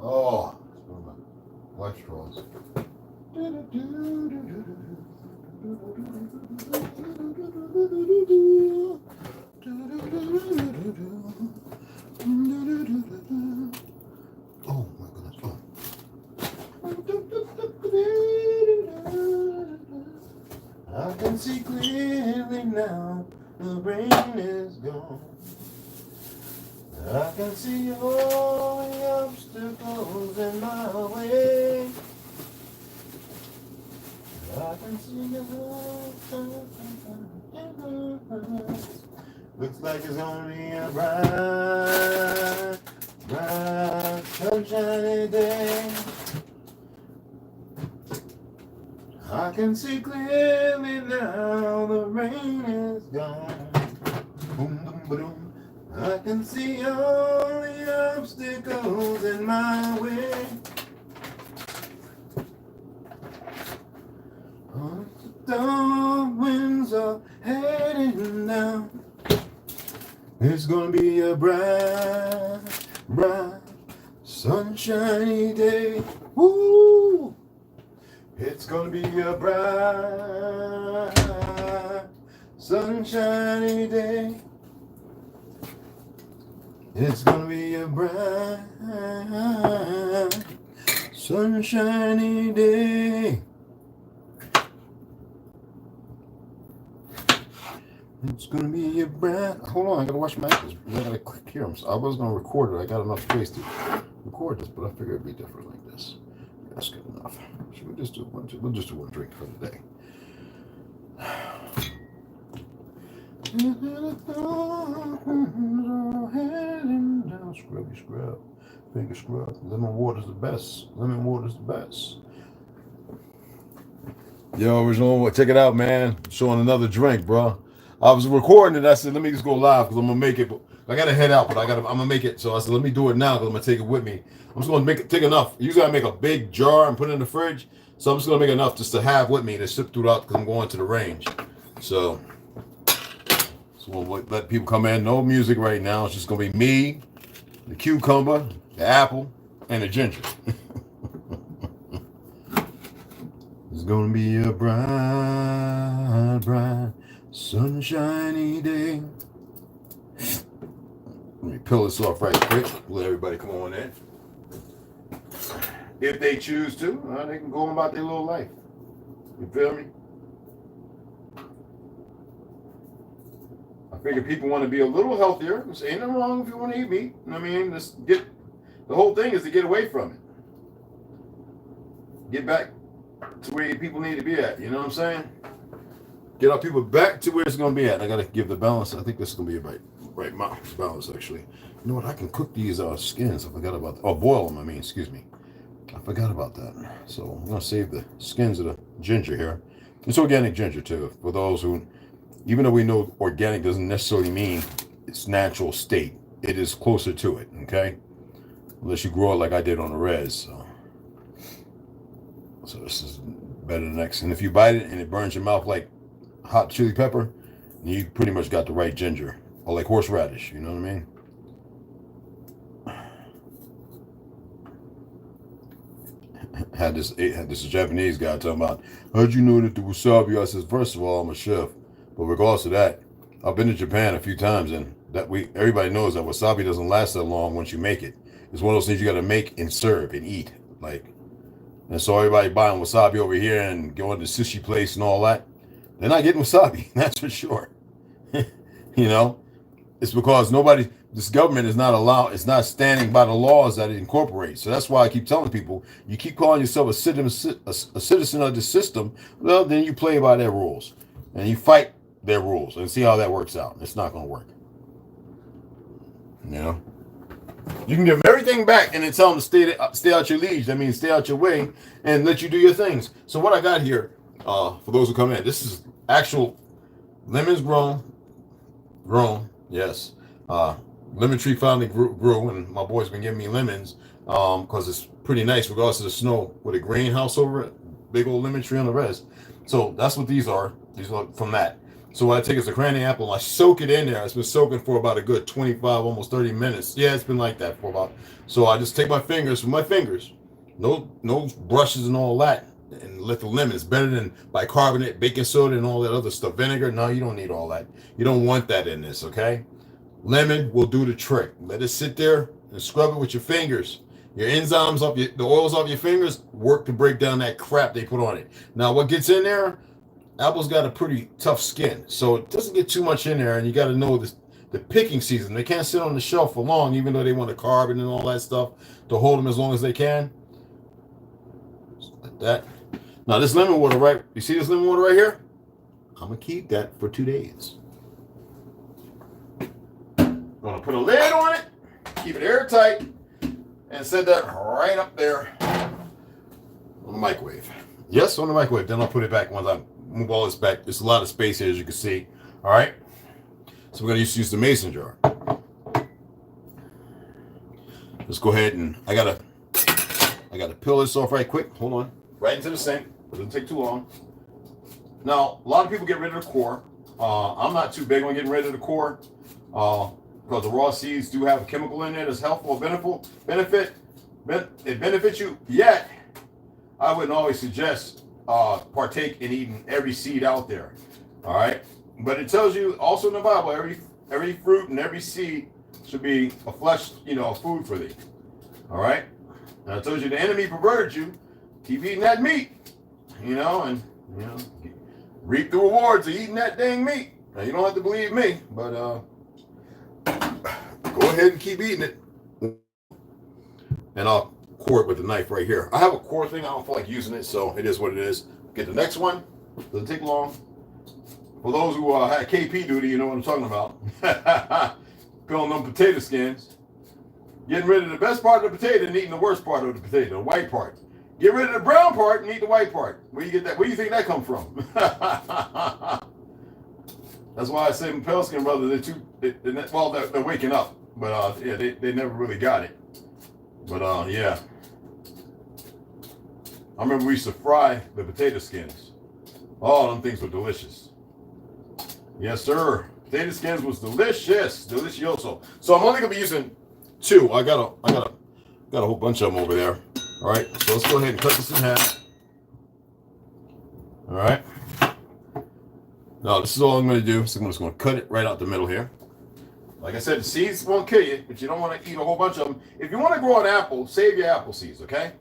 Oh, electrons. Oh my goodness. Oh. I can see clearly now, the rain is gone. I can see all the obstacles in my way. I can see the looks like it's gonna be a bright, bright, sunshiny day. I can see clearly now, the rain is gone. Boom, boom, boom. I can see all the obstacles in my way. The winds are heading down. It's gonna be a bright, bright, sunshiny day. Woo! It's gonna be a bright, sunshiny day. It's gonna be a bright, sunshiny day. It's gonna be a bright. Hold on, I gotta wash my hands. I gotta click here. I was gonna record it. I got enough space to record this, but I figured it'd be different like this. That's good enough. Should we just do one? We'll just do one drink for the day. Scrubby scrub, finger scrub. Lemon water's the best. Lemon water's the best. Yo, original, check it out, man. Showing another drink, bro. I was recording it. I said, let me just go live because I'm gonna make it. I gotta head out, but I'm gonna make it. So I said, let me do it now because I'm gonna take it with me. I'm just gonna take enough. Usually I make a big jar and put it in the fridge. So I'm just gonna make enough just to have with me to sip throughout because I'm going to the range. So we'll let people come in. No music right now. It's just gonna be me, the cucumber, the apple, and the ginger. It's gonna be a bright, bright, sunshiny day. Let me peel this off right quick. Let everybody come on in. If they choose to, they can go about their little life. You feel me? I figure people want to be a little healthier. There's ain't nothing wrong if you want to eat meat. I mean, the whole thing is to get away from it. Get back to where people need to be at. You know what I'm saying? Get our people back to where it's going to be at. I got to give the balance. I think this is going to be a right balance, actually. You know what? I can cook these skins. I forgot about that. Oh, boil them, I mean. Excuse me. I forgot about that. So I'm going to save the skins of the ginger here. It's organic ginger, too. For those who, even though we know organic doesn't necessarily mean its natural state, it is closer to it, okay? Unless you grow it like I did on the res. So this is better than next. And if you bite it and it burns your mouth like hot chili pepper, you pretty much got the right ginger. Or like horseradish, you know what I mean? Had this Japanese guy talking about, how'd you know that the wasabi? I says, first of all, I'm a chef. But regardless of that, I've been to Japan a few times, and everybody knows that wasabi doesn't last that long once you make it. It's one of those things you got to make and serve and eat. And so everybody buying wasabi over here and going to sushi place and all that, they're not getting wasabi. That's for sure. You know, it's because this government is it's not standing by the laws that it incorporates. So that's why I keep telling people, you keep calling yourself a citizen of the system, well, then you play by their rules and you fight their rules and see how that works out. It's not going to work. You know, you can give everything back and then tell them to stay out your leash. That means stay out your way and let you do your things. So what I got here, for those who come in, this is actual lemons grown, yes. Lemon tree finally grew, and my boy's been giving me lemons because it's pretty nice regardless of the snow with a greenhouse over it, big old lemon tree on the res. So that's what these are. These are from that. So what I take is a cranny apple and I soak it in there. It's been soaking for about a good 25, almost 30 minutes. Yeah, it's been like that for about. So I just take my fingers, no brushes and all that, and let the lemon. It's better than bicarbonate, baking soda, and all that other stuff. Vinegar, no, you don't need all that. You don't want that in this, okay? Lemon will do the trick. Let it sit there and scrub it with your fingers. Your enzymes the oils off your fingers work to break down that crap they put on it. Now, what gets in there? Apple's got a pretty tough skin, so it doesn't get too much in there, and you got to know this, the picking season. They can't sit on the shelf for long, even though they want to carbon and all that stuff to hold them as long as they can. Just like that. Now, this lemon water, right? You see this lemon water right here? I'm going to keep that for 2 days. I'm going to put a lid on it, keep it airtight, and set that right up there on the microwave. Yes, on the microwave. Then I'll put it back once I move all this back. There's a lot of space here, as you can see. All right. So we're going to use the mason jar. Let's go ahead and I gotta peel this off right quick. Hold on. Right into the sink. It doesn't take too long. Now, a lot of people get rid of the core. I'm not too big on getting rid of the core because the raw seeds do have a chemical in there that's helpful, it benefits you. Yet, I wouldn't always suggest partake in eating every seed out there. All right, but it tells you also in the Bible every fruit and every seed should be a flesh, food for thee. All right, and I told you the enemy perverted you. Keep eating that meat, and reap the rewards of eating that dang meat. Now you don't have to believe me, but go ahead and keep eating it. And I'll core it with the knife right here. I have a core thing. I don't feel like using it, so it is what it is. Get the next one. Doesn't take long. For those who had KP duty, you know what I'm talking about. Peeling them potato skins. Getting rid of the best part of the potato and eating the worst part of the potato, the white part. Get rid of the brown part and eat the white part. Where you get that? Where do you think that comes from? That's why I say my pale skin brothers, they're waking up. But they never really got it. But yeah. I remember we used to fry the potato skins. Oh, them things were delicious. Yes, sir. Potato skins was delicious. Delicioso. So I'm only gonna be using 2. I got a whole bunch of them over there. All right, so let's go ahead and cut this in half. All right. Now, this is all I'm going to do. So I'm just going to cut it right out the middle here. Like I said, the seeds won't kill you, but you don't want to eat a whole bunch of them. If you want to grow an apple, save your apple seeds, okay?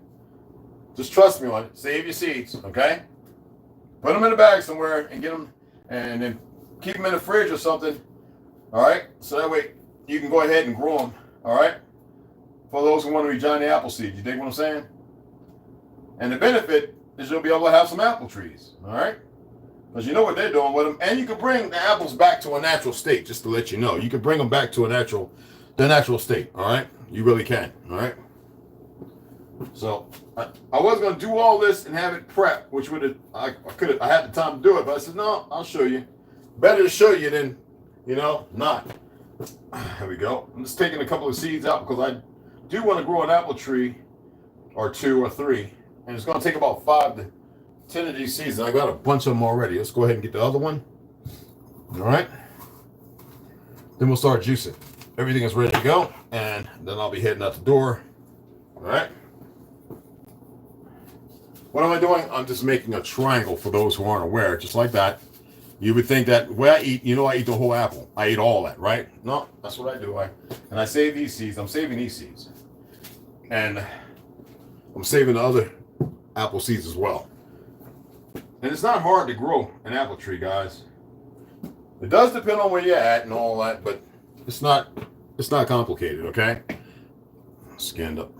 Just trust me on it. Save your seeds, okay? Put them in a bag somewhere and get them, and then keep them in the fridge or something, all right? So that way you can go ahead and grow them, all right? For those who want to rejoin the apple seed, you dig what I'm saying? And the benefit is you'll be able to have some apple trees, all right? Because you know what they're doing with them. And you can bring the apples back to a natural state, just to let you know. You can bring them back to their natural state, all right? You really can, all right? So I was going to do all this and have it prepped, which I had the time to do it, but I said, no, I'll show you. Better to show you than, not. There we go. I'm just taking a couple of seeds out because I do want to grow an apple tree or 2 or 3, and it's going to take about 5 to 10 of these seeds, and I got a bunch of them already. Let's go ahead and get the other one. All right. Then we'll start juicing. Everything is ready to go, and then I'll be heading out the door. All right. What am I doing? I'm just making a triangle for those who aren't aware, just like that. You would think that where I eat, I eat the whole apple. I eat all that, right? No, that's what I do. And I save these seeds. I'm saving these seeds. And I'm saving the other apple seeds as well. And it's not hard to grow an apple tree, guys. It does depend on where you're at and all that, but it's not complicated, okay? Skinned up.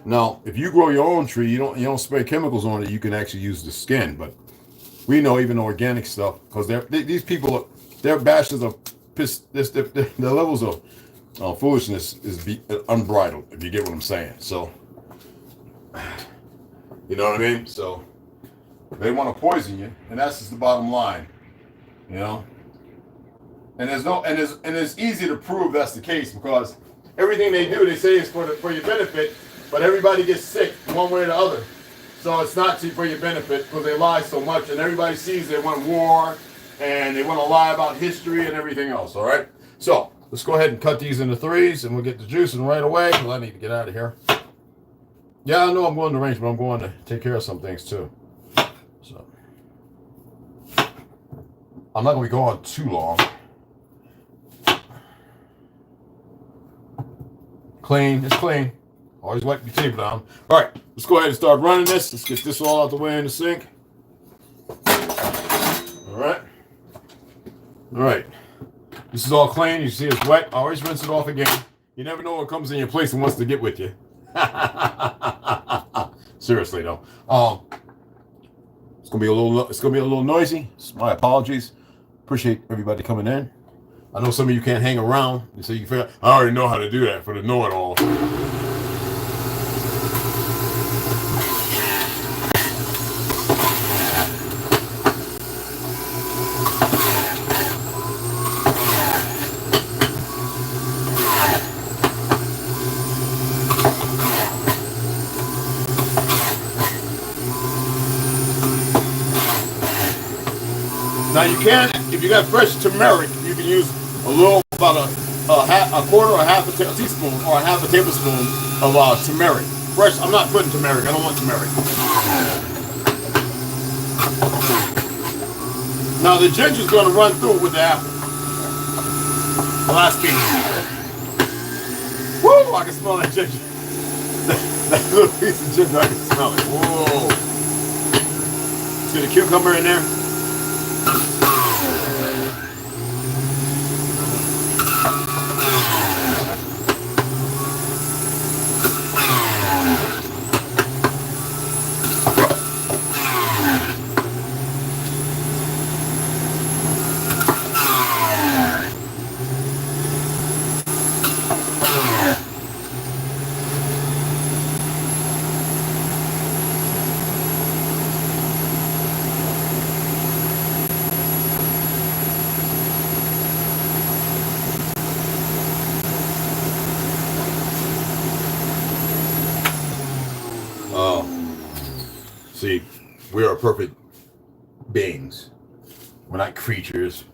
Now, if you grow your own tree, you don't spray chemicals on it, you can actually use the skin, but we know even organic stuff, because these people, their bashes of piss, their levels of foolishness is unbridled, if you get what I'm saying. So, you know what I mean? So, they want to poison you, and that's just the bottom line, And it's easy to prove that's the case, because everything they do, they say is for your benefit, but everybody gets sick one way or the other. So it's not for your benefit, because they lie so much, and everybody sees they want war and they want to lie about history and everything else. All right. So let's go ahead and cut these into threes, and we'll get the juicing right away because I need to get out of here. Yeah, I know I'm going to range, but I'm going to take care of some things too. So I'm not going to be going too long. Clean. It's clean. Always wipe your table down. All right, let's go ahead and start running this. Let's get this all out the way in the sink. All right. All right. This is all clean. You see it's wet. Always rinse it off again. You never know what comes in your place and wants to get with you. Seriously though. It's gonna be a little noisy. My apologies. Appreciate everybody coming in. I know some of you can't hang around, so you figure I already know how to do that for the know-it-all. Now you can, if you got fresh turmeric, you can use a little, about a quarter or half a teaspoon or a half a tablespoon of turmeric. Fresh, I'm not putting turmeric, I don't want turmeric. Now the ginger's going to run through with the apple. The last piece. Woo, I can smell that ginger. That little piece of ginger, I can smell it. Whoa. See the cucumber in there? See, we are perfect beings. We're not creatures.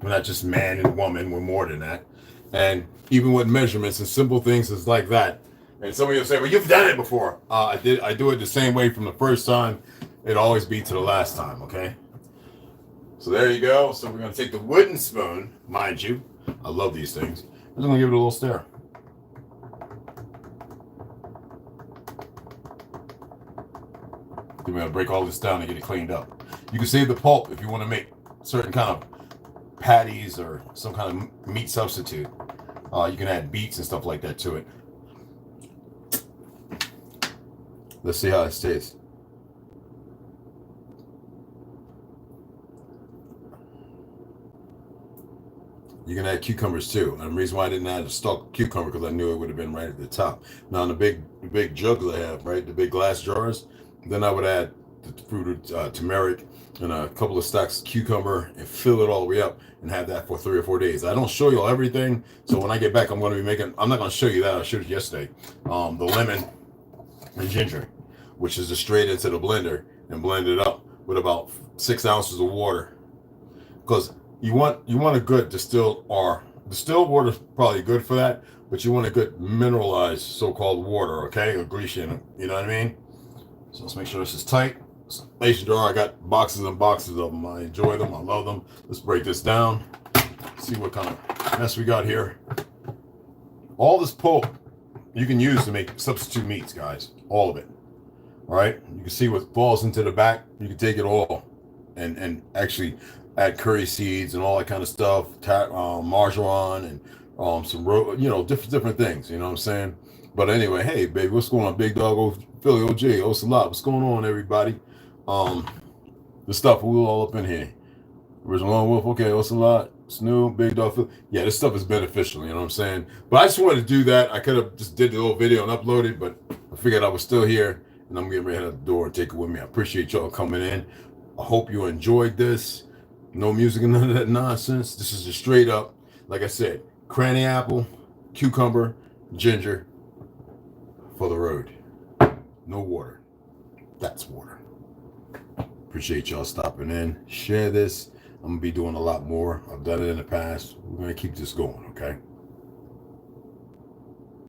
We're not just man and woman. We're more than that. And even with measurements and simple things is like that. And some of you will say, well, you've done it before. I do it the same way from the first time. It'll always be to the last time, okay? So there you go. So we're going to take the wooden spoon, mind you. I love these things. I'm just going to give it a little stir. We're going to break all this down and get it cleaned up. You can save the pulp if you want to make certain kind of patties or some kind of meat substitute. You can add beets and stuff like that to it. Let's see how it tastes. You can add cucumbers too. And the reason why I didn't add a stalk cucumber because I knew it would have been right at the top. Now in the big jugs I have, right, the big glass jars, then I would add the fruited turmeric and a couple of stacks of cucumber and fill it all the way up and have that for 3 or 4 days. I don't show you all everything, so when I get back, I'm going to be making. I'm not going to show you that. I showed you yesterday. The lemon and ginger, which is just straight into the blender and blend it up with about 6 ounces of water, because you want a good distilled water is probably good for that, but you want a good mineralized so-called water, okay, or Grecian, you know what I mean? So let's make sure this is tight. Mason jar, I got boxes and boxes of them. I enjoy them. I love them. Let's break this down. See what kind of mess we got here. All this pulp you can use to make substitute meats, guys. All of it. All right. You can see what falls into the back. You can take it all and actually add curry seeds and all that kind of stuff. Marjoram and some different things. You know what I'm saying? But anyway, hey, baby, what's going on, Big Dog? Philly OG, Ocelot, what's going on, everybody? The stuff, we're all up in here. Original Lone Wolf, okay, Ocelot, Snoop, Big Dog, Philly. Yeah, this stuff is beneficial, you know what I'm saying? But I just wanted to do that. I could have just did the little video and uploaded, but I figured I was still here, and I'm getting ready to head out the door and take it with me. I appreciate y'all coming in. I hope you enjoyed this. No music and none of that nonsense. This is just straight up, like I said, cranny apple, cucumber, ginger for the road. No water. That's water. Appreciate y'all stopping in. Share this. I'm gonna be doing a lot more. I've done it in the past. We're gonna keep this going, okay?